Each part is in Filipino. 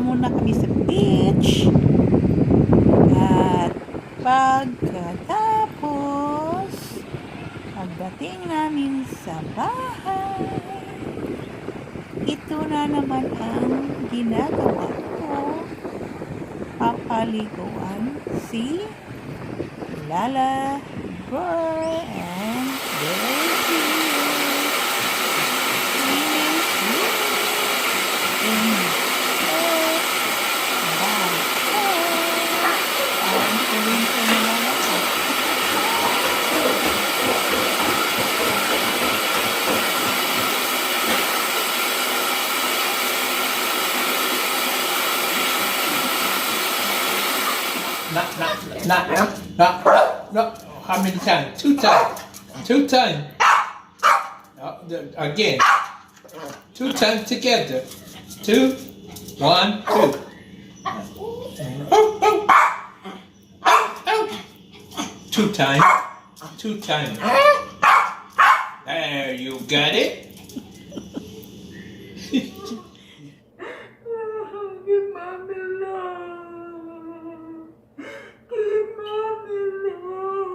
muna kami sa beach. At pagkatapos, pagdating namin sa bahay, ito na naman ang ginagawa ko. Papaliguan si Lala, Boy, and Baby. No. How many times? 2 times. 2 times. Again. 2 times together. 2, 1, 2. 2 times. 2 times. There, you got it. Give mommy love. Give mommy love.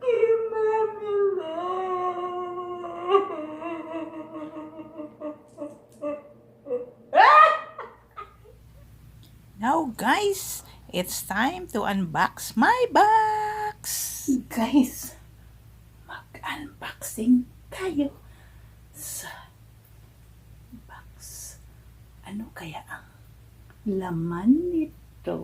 Give mommy love. Now guys, it's time to unbox my box. Guys, mag-unboxing tayo sa box. Ano kaya ang laman nito?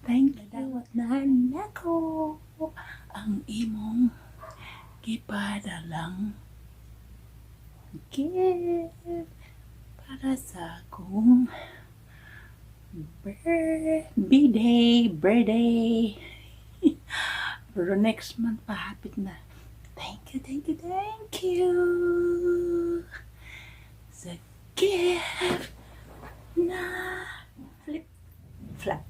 Thank you, nanako. Ang imong gipadalang gift para sa akong birthday. Pero next month pa, hapit na. Thank you. Sa gift na flip-flap.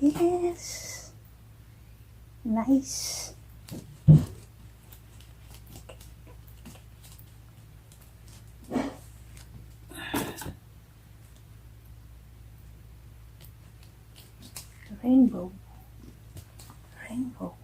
Yes. Nice. Rainbow. Rainbow.